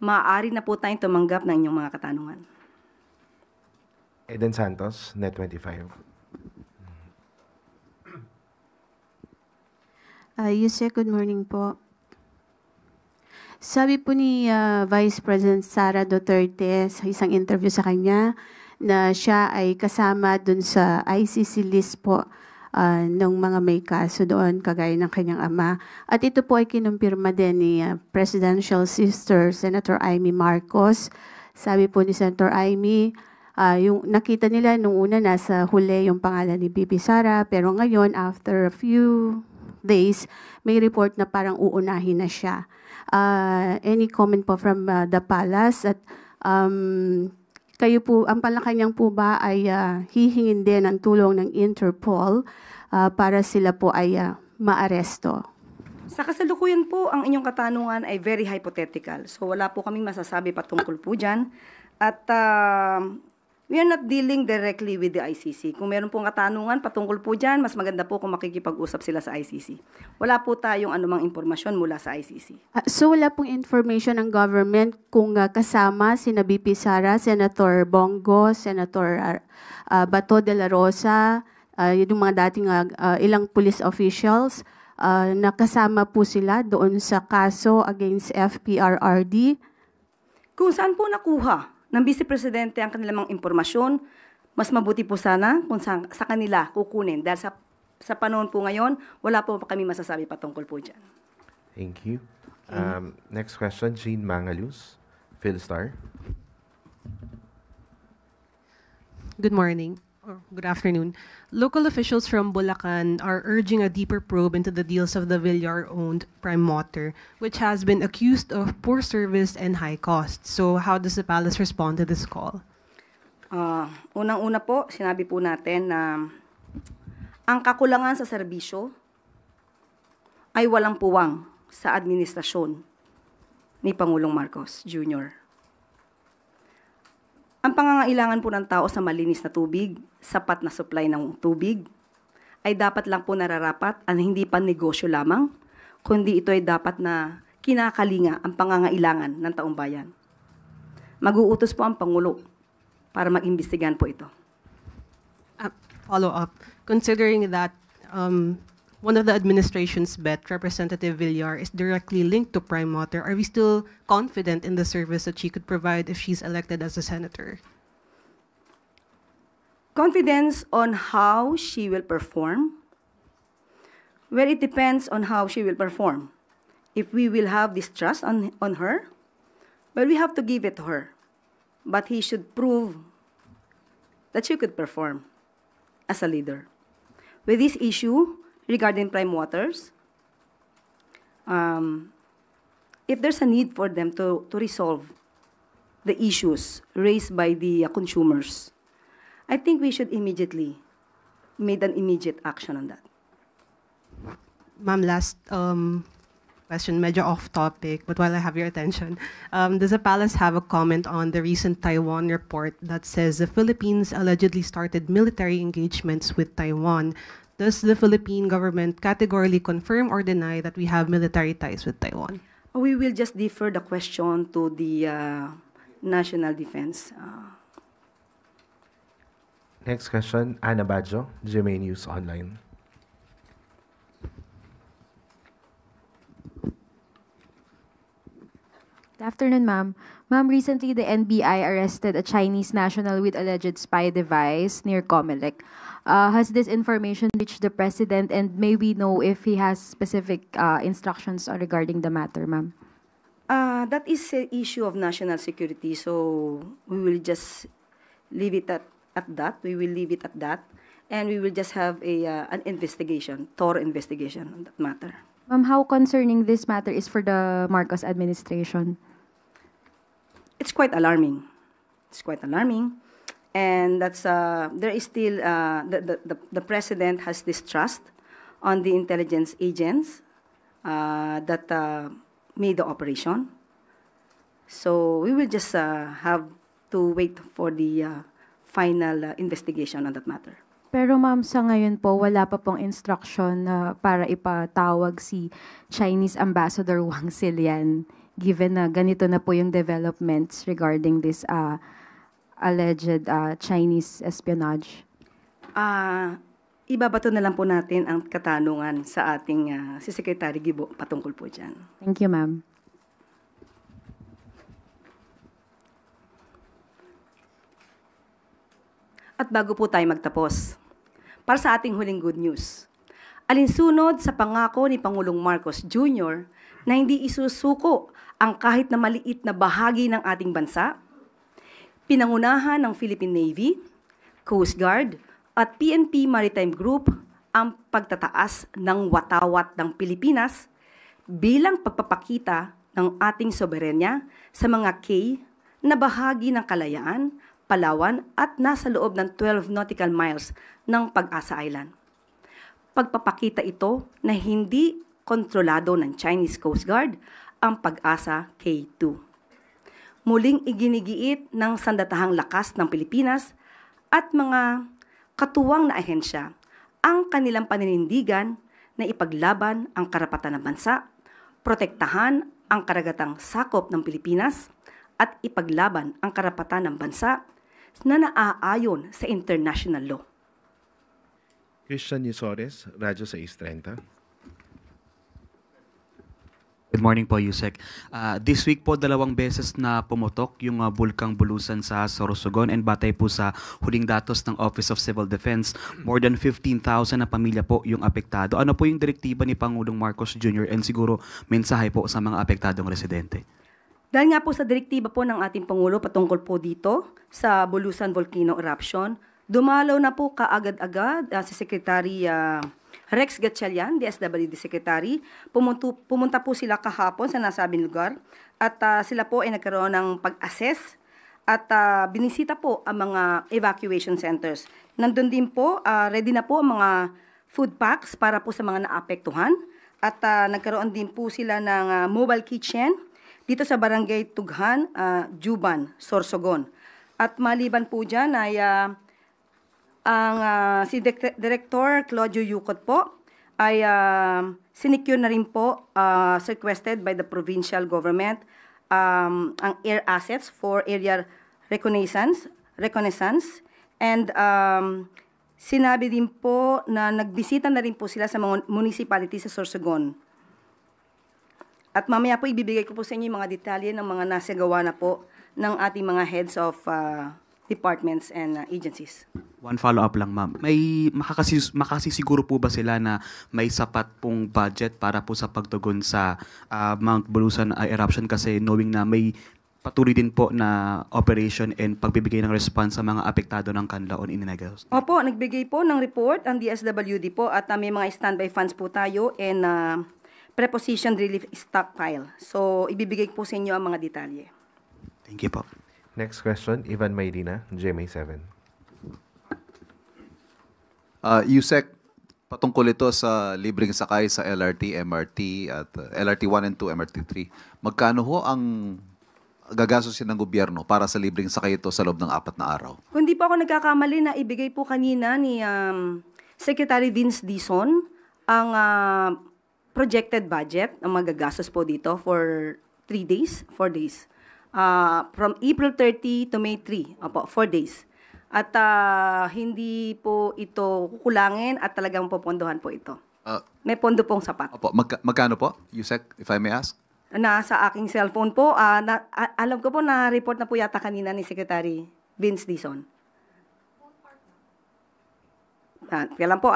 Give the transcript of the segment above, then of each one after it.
maaari na po tayong tumanggap ng inyong mga katanungan. Eden Santos, Net25. Yusek, good morning po. Sabi po ni Vice President Sara Duterte sa isang interview sa kanya na siya ay kasama dun sa ICC list po ng mga may kaso doon kagaya ng kanyang ama. At ito po ay kinumpirma din ni Presidential Sister Senator Amy Marcos. Sabi po ni Senator Amy, yung nakita nila nung una nasa huli yung pangalan ni BP Sara, pero ngayon after a few days may report na parang uunahin na siya. Any comment po from the palace at kayo po, ang palakanyang po ba ay hihingin din ng tulong ng Interpol para sila po ay maaresto? Sa kasalukuyan po, ang inyong katanungan ay very hypothetical. So wala po kaming masasabi patungkol po dyan. At we are not dealing directly with the ICC. Kung meron pong katanungan patungkol po dyan, mas maganda po kung makikipag-usap sila sa ICC. Wala po tayong anumang impormasyon mula sa ICC. So wala pong information ng government kung kasama sina BP Sara, Senator Bongo, Senator Bato de la Rosa, yung mga dating ilang police officials, nakasama po sila doon sa kaso against FPRRD? Kung saan po nakuha ng Vice Presidente ang kanilang impormasyon, mas mabuti po sana kung sa kanila kukunin. Dahil sa panahon po ngayon, wala po kami masasabi patungkol po dyan. Thank you. Next question, Jean Mangalus, Philstar. Good morning. Or good afternoon. Local officials from Bulacan are urging a deeper probe into the deals of the Villar-owned Prime Water, which has been accused of poor service and high costs. So how does the palace respond to this call? Unang-una po, sinabi po natin na ang kakulangan sa serbisyo ay walang puwang sa administrasyon ni Pangulong Marcos Jr. Ang pangangailangan po ng tao sa malinis na tubig, sapat na supply ng tubig, ay dapat lang po nararapat at hindi pa negosyo lamang, kundi ito ay dapat na kinakalinga ang pangangailangan ng taong bayan. Mag-uutos po ang Pangulo para mag-imbestigahan po ito. Follow up. Considering that one of the administration's bet, Representative Villar, is directly linked to Prime Water, are we still confident in the service that she could provide if she's elected as a senator? Confidence on how she will perform? Well, it depends on how she will perform. If we will have distrust on her, well, we have to give it to her. But he should prove that she could perform as a leader. With this issue, regarding Prime Waters, if there's a need for them to resolve the issues raised by the consumers, I think we should immediately make an immediate action on that. Ma'am, last question, medyo off topic, but while I have your attention, does the palace have a comment on the recent Taiwan report that says the Philippines allegedly started military engagements with Taiwan? Does the Philippine government categorically confirm or deny that we have military ties with Taiwan? We will just defer the question to the National Defense. Next question, Ana Badjo, GMA News Online. Good afternoon, ma'am. Ma'am, recently the NBI arrested a Chinese national with alleged spy device near Comelec. Has this information reached the president, and may we know if he has specific instructions regarding the matter, ma'am? That is an issue of national security, so we will just leave it at that. We will leave it at that, and we will just have an investigation, thorough investigation on that matter. Ma'am, how concerning this matter is for the Marcos administration? It's quite alarming. It's quite alarming. And that's there is still the president has distrust on the intelligence agents that made the operation. So we will just have to wait for the final investigation on that matter. Pero ma'am, sa ngayon po, wala pa pong instruction para ipatawag si Chinese Ambassador Wang Xilian given na ganito na po yung developments regarding this alleged Chinese espionage? Ibabato na lang po natin ang katanungan sa ating si Secretary Gibo patungkol po dyan. Thank you, ma'am. At bago po tayo magtapos, para sa ating huling good news, alinsunod sa pangako ni Pangulong Marcos Jr. na hindi isusuko ang kahit na maliit na bahagi ng ating bansa, pinangunahan ng Philippine Navy, Coast Guard at PNP Maritime Group ang pagtataas ng watawat ng Pilipinas bilang pagpapakita ng ating soberenya sa mga K na bahagi ng kalayaan, Palawan at nasa loob ng 12 nautical miles ng Pag-asa Island. Pagpapakita ito na hindi kontrolado ng Chinese Coast Guard ang Pag-asa K2. Muling iginigiit ng sandatahang lakas ng Pilipinas at mga katuwang na ahensya ang kanilang paninindigan na ipaglaban ang karapatan ng bansa, protektahan ang karagatang sakop ng Pilipinas, at ipaglaban ang karapatan ng bansa na naaayon sa international law. Christian Yusores, Radyo 630. Good morning po, Yusek. This week po, 2 beses na pumutok yung bulkang Bulusan sa Sorsogon, and batay po sa huling datos ng Office of Civil Defense, more than 15,000 na pamilya po yung apektado. Ano po yung direktiba ni Pangulong Marcos Jr. and siguro mensahe po sa mga apektadong residente? Dahil nga po sa direktiba po ng ating Pangulo patungkol po dito sa Bulusan Volcano Eruption, dumalaw na po kaagad-agad si Secretary Rex Gatchalian, DSWD Secretary. Pumunta po sila kahapon sa nasabing lugar at sila po ay nagkaroon ng pag-assess at binisita po ang mga evacuation centers. Nandun din po, ready na po ang mga food packs para po sa mga naapektuhan at nagkaroon din po sila ng mobile kitchen dito sa Barangay Tughan, Juban, Sorsogon. At maliban po dyan ay si Director Claudio Yucot po ay sinicure na rin po, requested by the provincial government, ang air assets for area reconnaissance and sinabi din po na nagbisita na rin po sila sa mga municipality sa Sorsogon. At mamaya po ibibigay ko po sa inyo yung mga detalye ng mga nasagawa na po ng ating mga heads of departments and agencies. One follow-up lang, ma'am. May makasisiguro po ba sila na may sapat pong budget para po sa pagtugon sa Mount Bulusan eruption, kasi knowing na may patuloy din po na operation and pagbibigay ng response sa mga apektado ng Canlaon in Negros? Opo, nagbigay po ng report ang DSWD po at may mga standby funds po tayo and preposition relief stockpile. So, ibibigay po sa inyo ang mga detalye. Thank you po. Next question, Ivan Mayrina, GMA7. Yusek, patungkol ito sa libreng sakay sa LRT, MRT at LRT 1 and 2, MRT 3. Magkano ho ang gagastusin ng gobyerno para sa libreng sakay ito sa loob ng 4 na araw? Kung di po ako nagkakamali na ibigay po kanina ni Secretary Vince Dizon ang projected budget ng magagastos po dito for 4 days. From April 30 to May 3, opo, 4 days. At hindi po ito kukulangin at talagang popondohan po ito. May pondo pong sapat. Opo, magkano po, Yusek, if I may ask? Nasa aking cellphone po, alam ko po na report na po yata kanina ni Secretary Vince Dizon. Kaya lang po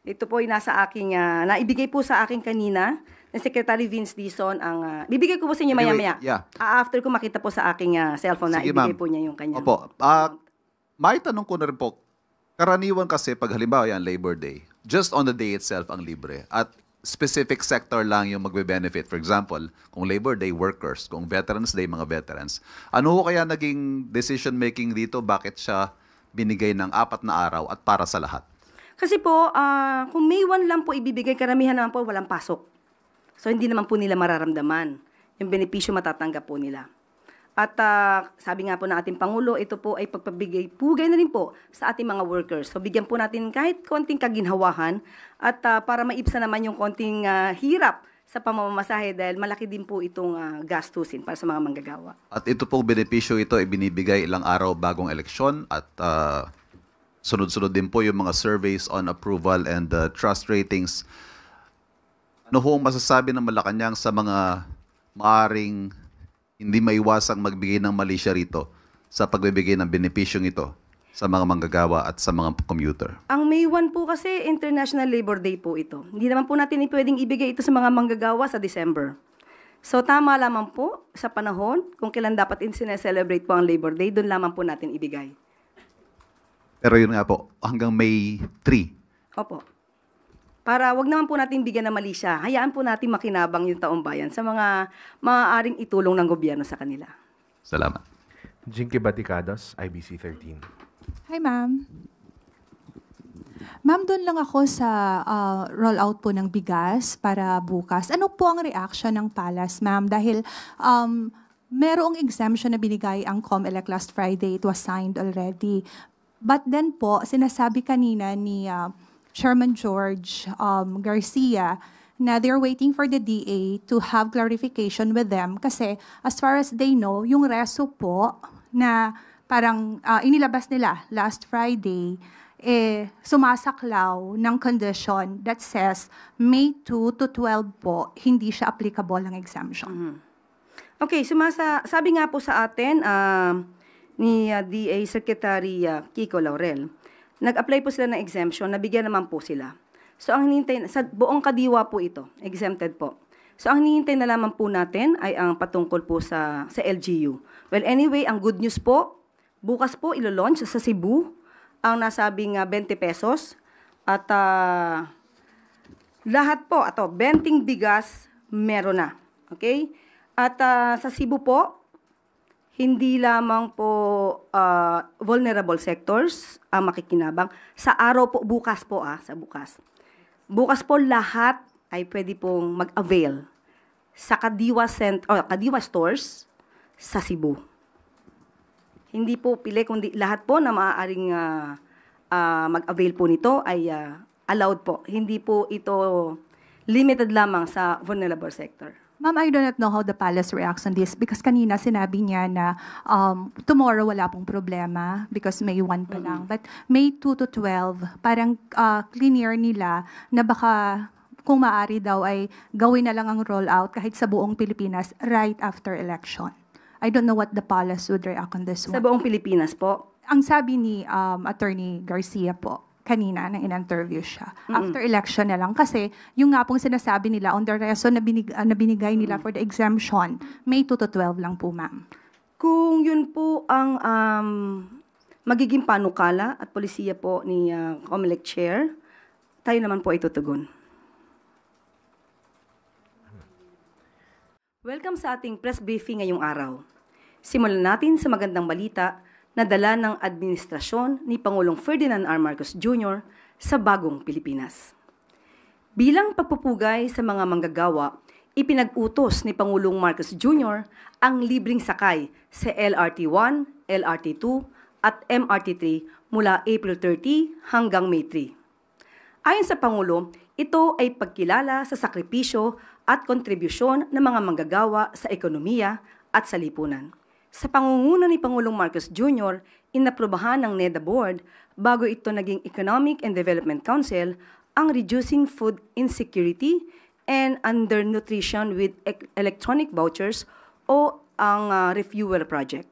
ito po ay nasa aking, naibigay po sa akin kanina ni Secretary Vince Dizon ang, bibigay ko po sa inyo maya-maya. Yeah. After ko makita po sa aking cellphone na Sige, ibigay ma'am. po niya yung kanyang. Opo. May tanong ko na rin po, karaniwan kasi pag halimbawa yan, Labor Day, just on the day itself ang libre. At specific sector lang yung magbe-benefit. For example, kung Labor Day, workers. Kung Veterans Day, mga veterans. Ano ho kaya naging decision-making dito? Bakit siya binigay ng 4 na araw at para sa lahat? Kasi po, kung May 1 lang po ibibigay, karamihan naman po walang pasok. So, hindi naman po nila mararamdaman. Yung benepisyo matatanggap po nila. At sabi nga po ng ating Pangulo, ito po ay pagpabigay-pugay na rin po sa ating mga workers. So, bigyan po natin kahit konting kaginhawahan at para maibsan naman yung konting hirap sa pamamasahe dahil malaki din po itong gastusin para sa mga manggagawa. At ito pong benepisyo ito ay binibigay ilang araw bagong eleksyon at sunod-sunod din po yung mga surveys on approval and trust ratings. Ano hong masasabi ng Malacanang sa mga maaring hindi maiwasang magbigay ng mali siya rito sa pagbibigay ng benepisyong ito sa mga manggagawa at sa mga commuter? Ang May 1 po kasi International Labor Day po ito. Hindi naman po natin pwedeng ibigay ito sa mga manggagawa sa December. So tama lamang po sa panahon kung kailan dapat sineselebrate po ang Labor Day, doon lamang po natin ibigay. Pero yun nga po, hanggang May 3. Opo. Para wag naman po natin bigyan ng mali siya. Hayaan po natin makinabang yung taong bayan sa mga maaaring itulong ng gobyerno sa kanila. Salamat. Jinky Baticados, IBC 13. Hi, ma'am. Ma'am, doon lang ako sa rollout po ng bigas para bukas. Ano po ang reaction ng Palace, ma'am? Dahil merong exemption na binigay ang COMELEC last Friday. It was signed already. But then po, sinasabi kanina ni Chairman George Garcia na they're waiting for the DA to have clarification with them kasi as far as they know, yung reso po na parang inilabas nila last Friday, sumasaklaw ng condition that says May 2 to 12 po, hindi siya applicable ang exemption. Okay, sabi nga po sa atin ni DA Secretary Kiko Laurel, nag-apply po sila ng exemption, nabigyan naman po sila. So ang hinihintay, sa buong kadiwa po ito, exempted po. So ang hinihintay na lamang po natin ay ang patungkol po sa LGU. Well, anyway, ang good news po, bukas po ilo-launch sa Cebu ang nasabing 20 pesos at lahat po, 20 bigas meron na. Okay? At sa Cebu po, hindi lamang po vulnerable sectors ang makikinabang. Sa araw po, bukas po sa bukas. Bukas po lahat ay pwede pong mag-avail sa Kadiwa stores sa Cebu. Hindi po pili, kundi lahat po na maaaring mag-avail po nito ay allowed po. Hindi po ito limited lamang sa vulnerable sector. Ma'am, I do not know how the Palace reacts on this because kanina sinabi niya na tomorrow wala pong problema because May 1 pa lang. But May 2 to 12, parang clear nila na baka kung maaari daw ay gawin na lang ang rollout kahit sa buong Pilipinas right after election. I don't know what the Palace would react on this one. Sa buong Pilipinas po? Ang sabi ni Attorney Garcia po, kanina nang in-interview siya. After election na lang. Kasi yung nga pong sinasabi nila on the reason na binigay nila for the exemption, May 2 to 12 lang po, ma'am. Kung yun po ang magiging panukala at polisiya po ni COMELEC Chair, tayo naman po ay tutugon. Welcome sa ating press briefing ngayong araw. Simulan natin sa magandang balita na dala ng administrasyon ni Pangulong Ferdinand R. Marcos Jr. sa bagong Pilipinas. Bilang pagpupugay sa mga manggagawa, ipinag-utos ni Pangulong Marcos Jr. ang libreng sakay sa LRT-1, LRT-2 at MRT-3 mula April 30 hanggang May 3. Ayon sa Pangulo, ito ay pagkilala sa sakripisyo at kontribusyon ng mga manggagawa sa ekonomiya at sa lipunan. Sa pangunguna ni Pangulong Marcos Jr., inaprubahan ng NEDA Board bago ito naging Economic and Development Council ang Reducing Food Insecurity and Undernutrition with Electronic Vouchers o ang Refuel Project.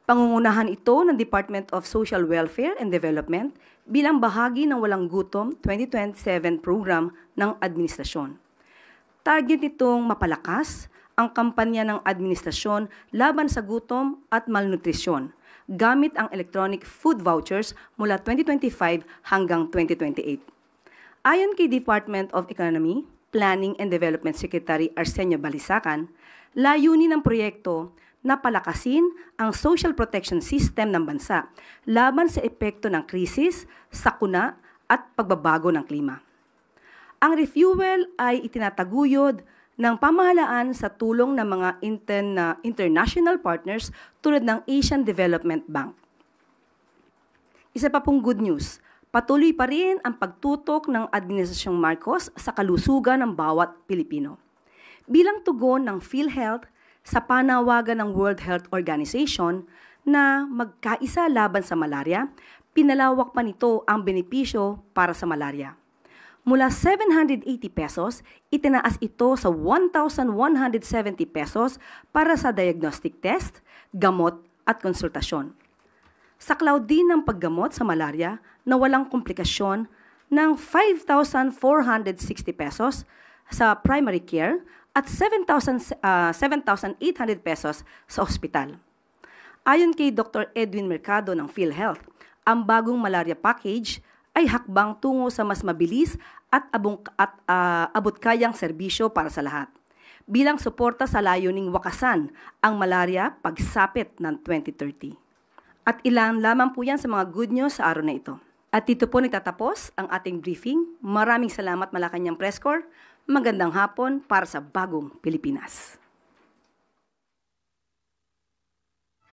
Pangungunahan ito ng Department of Social Welfare and Development bilang bahagi ng Walang Gutom 2027 program ng administrasyon. Target nitong mapalakas ang kampanya ng administrasyon laban sa gutom at malnutrisyon gamit ang electronic food vouchers mula 2025 hanggang 2028. Ayon kay Department of Economy, Planning and Development Secretary Arsenio Balisacan, layunin ng proyekto na palakasin ang social protection system ng bansa laban sa epekto ng krisis, sakuna at pagbabago ng klima. Ang refuel ay itinataguyod ng pamahalaan sa tulong ng mga international partners tulad ng Asian Development Bank. Isa pa pong good news, Patuloy pa rin ang pagtutok ng Administrasyong Marcos sa kalusugan ng bawat Pilipino. Bilang tugon ng PhilHealth sa panawagan ng World Health Organization na magkaisa laban sa malaria, pinalawak pa nito ang benepisyo para sa malaria. Mula 780 pesos, itinaas ito sa 1,170 pesos para sa diagnostic test, gamot at konsultasyon. Saklaw din ng paggamot sa malaria na walang komplikasyon ng 5,460 pesos sa primary care at 7,800 pesos sa ospital. Ayon kay Dr. Edwin Mercado ng PhilHealth, ang bagong malaria package ay hakbang tungo sa mas mabilis at abot-kayang serbisyo para sa lahat, bilang suporta sa layuning wakasan ang malaria pagsapit ng 2030. At ilan lamang po yan sa mga good news sa araw na ito. At dito po nagtatapos ang ating briefing. Maraming salamat Malacanang Press Corps. Magandang hapon para sa bagong Pilipinas.